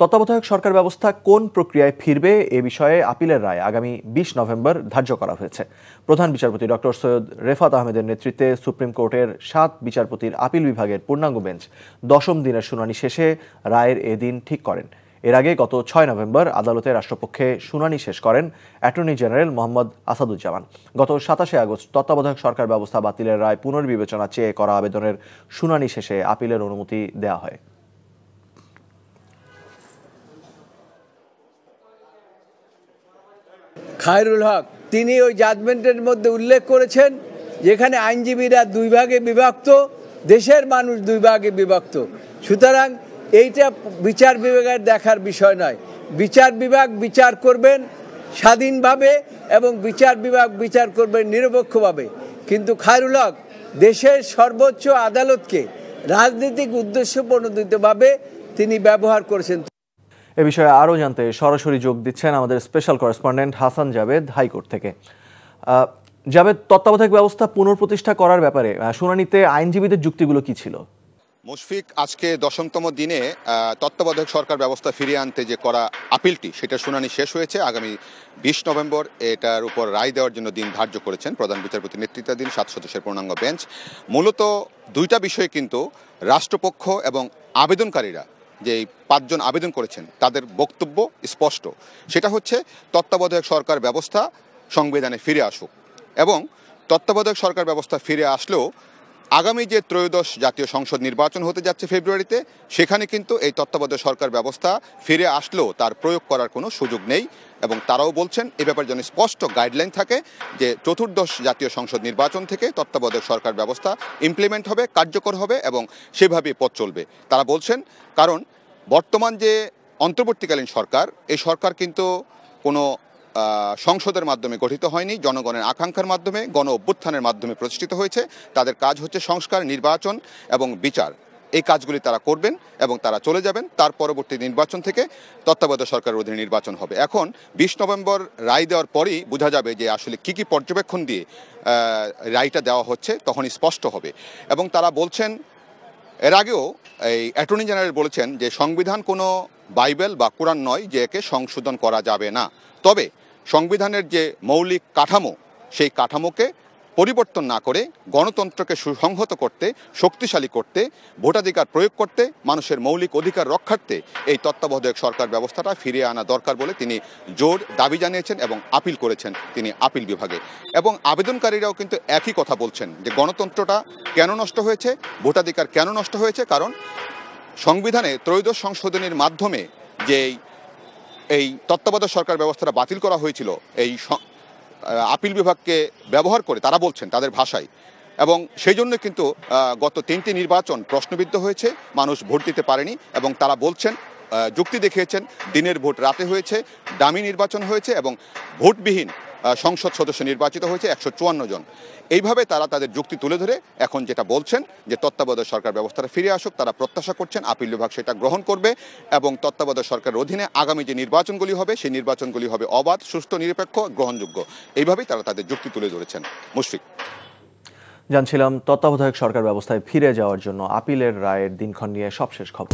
তত্ত্বাবধায়ক সরকার ব্যবস্থা কোন প্রক্রিয়ায় ফিরবে এ বিষয়ে আপিলের রায় আগামী ২০ নভেম্বর ধার্য করা হয়েছে। প্রধান বিচারপতি ডক্টর সৈয়দ রেফাত আহমেদের নেতৃত্বে সুপ্রিম কোর্টের ৭ বিচারপতির আপিল বিভাগের পূর্ণাঙ্গ বেঞ্চ ১০ম দিনের শুনানি শেষে রায়ের এদিন ঠিক করেন। এর আগে গত ৬ নভেম্বর আদালতে রাষ্ট্রপক্ষে শুনানি শেষ করেন অ্যাটর্নি জেনারেল মোহাম্মদ আসাদুজ্জামান। গত ২৭শে আগস্ট তত্ত্বাবধায়ক সরকার ব্যবস্থা বাতিলের রায় পুনর্বিবেচনা চেয়ে করা আবেদনের শুনানি শেষে আপিলের অনুমতি দেওয়া হয়। খায়রুল হক তিনি ওই জাজমেন্টের মধ্যে উল্লেখ করেছেন যেখানে আইনজীবীরা দুই ভাগে বিভক্ত, দেশের মানুষ দুই ভাগে বিভক্ত। সুতরাং এইটা বিচার বিভাগের দেখার বিষয় নয়। বিচার বিভাগ বিচার করবেন স্বাধীনভাবে এবং বিচার বিভাগ বিচার করবেন নিরপেক্ষভাবে। কিন্তু খায়রুল হক দেশের সর্বোচ্চ আদালতকে রাজনৈতিক উদ্দেশ্যপ্রণোদিতভাবে তিনি ব্যবহার করেছেন। এ বিষয়ে আরও জানতে সরাসরি যোগ দিচ্ছেন আমাদের special correspondent Hasan Jabed high court থেকে। জাবেদ, তত্ত্বাবধায়ক ব্যবস্থা পুনঃপ্রতিষ্ঠা করার ব্যাপারে শুনানিতে আইনজীবীদের যুক্তিগুলো কি ছিল? মুশফিক, আজকে ১০তম দিনে তত্ত্বাবধায়ক সরকার ব্যবস্থা ফিরিয়ে আনতে যে করা আপিলটি সেটা শুনানি শেষ হয়েছে। আগামী ২০ নভেম্বর এটার উপর রায় দেওয়ার জন্য দিন ধার্য করেছেন প্রধান বিচারপতি নেতৃত্বাধীন ৭ সদস্যের পূর্ণাঙ্গ বেঞ্চ। মূলত দুইটা বিষয়ে কিন্তু রাষ্ট্রপক্ষ এবং আবেদনকারীরা যে ৫ জন আবেদন করেছেন তাদের বক্তব্য স্পষ্ট। সেটা হচ্ছে তত্ত্বাবধায়ক সরকার ব্যবস্থা সংবিধানে ফিরে আসুক, এবং তত্ত্বাবধায়ক সরকার ব্যবস্থা ফিরে আসলেও আগামী যে ত্রয়োদশ জাতীয় সংসদ নির্বাচন হতে যাচ্ছে ফেব্রুয়ারিতে, সেখানে কিন্তু এই তত্ত্বাবধায়ক সরকার ব্যবস্থা ফিরে আসলেও তার প্রয়োগ করার কোনো সুযোগ নেই। এবং তারাও বলছেন এ ব্যাপারে যেন স্পষ্ট গাইডলাইন থাকে যে চতুর্দশ জাতীয় সংসদ নির্বাচন থেকে তত্ত্বাবধায়ক সরকার ব্যবস্থা ইমপ্লিমেন্ট হবে, কার্যকর হবে এবং সেভাবে পথ চলবে। তারা বলছেন কারণ বর্তমান যে অন্তর্বর্তীকালীন সরকার, এই সরকার কিন্তু কোনো সংসদের মাধ্যমে গঠিত হয়নি, জনগণের আকাঙ্ক্ষার মাধ্যমে, গণ অভ্যুত্থানের মাধ্যমে প্রতিষ্ঠিত হয়েছে। তাদের কাজ হচ্ছে সংস্কার, নির্বাচন এবং বিচার। এই কাজগুলি তারা করবেন এবং তারা চলে যাবেন। তার পরবর্তী নির্বাচন থেকে তত্ত্বাবধায়ক সরকারের অধীনে নির্বাচন হবে। এখন ২০ নভেম্বর রায় দেওয়ার পরেই বোঝা যাবে যে আসলে কি পর্যবেক্ষণ দিয়ে রায়টা দেওয়া হচ্ছে, তখন স্পষ্ট হবে। এবং তারা বলছেন, এর আগেও এই অ্যাটর্নি জেনারেল বলেছেন যে সংবিধান কোনো বাইবেল বা কোরআন নয় যে একে সংশোধন করা যাবে না। তবে সংবিধানের যে মৌলিক কাঠামো, সেই কাঠামোকে পরিবর্তন না করে গণতন্ত্রকে সুসংহত করতে, শক্তিশালী করতে, ভোটাধিকার প্রয়োগ করতে, মানুষের মৌলিক অধিকার রক্ষার্থে এই তত্ত্বাবধায়ক সরকার ব্যবস্থাটা ফিরিয়ে আনা দরকার বলে তিনি জোর দাবি জানিয়েছেন এবং আপিল করেছেন তিনি আপিল বিভাগে। এবং আবেদনকারীরাও কিন্তু একই কথা বলছেন যে গণতন্ত্রটা কেন নষ্ট হয়েছে, ভোটাধিকার কেন নষ্ট হয়েছে, কারণ সংবিধানে ত্রয়োদশ সংশোধনীর মাধ্যমে যে এই তত্ত্বাবধায়ক সরকার ব্যবস্থাটা বাতিল করা হয়েছিল এই আপিল বিভাগকে ব্যবহার করে, তারা বলছেন তাদের ভাষায়। এবং সেই জন্য কিন্তু গত ৩টি নির্বাচন প্রশ্নবিদ্ধ হয়েছে, মানুষ ভোট দিতে পারেনি। এবং তারা বলছেন, যুক্তি দেখিয়েছেন, দিনের ভোট রাতে হয়েছে, ডামি নির্বাচন হয়েছে এবং ভোটবিহীন সংসদ সদস্য নির্বাচিত হয়েছে ১৫৪ জন। এইভাবে তারা তাদের যুক্তি তুলে ধরে এখন যেটা বলছেন যে তত্ত্বাবধায়ক সরকার ব্যবস্থাটা ফিরে আসুক, তারা প্রত্যাশা করছেন আপিল বিভাগ সেটা গ্রহণ করবে এবং তত্ত্বাবধায়ক সরকারের অধীনে আগামী যে নির্বাচনগুলি হবে সেই নির্বাচনগুলি হবে অবাধ, সুষ্ঠু, নিরপেক্ষ, গ্রহণযোগ্য। এইভাবেই তারা তাদের যুক্তি তুলে ধরেছেন। মুশফিক, জানছিলাম তত্ত্বাবধায়ক সরকার ব্যবস্থায় ফিরে যাওয়ার জন্য আপিলের রায়ের দিনক্ষণ নিয়ে সবশেষ খবর।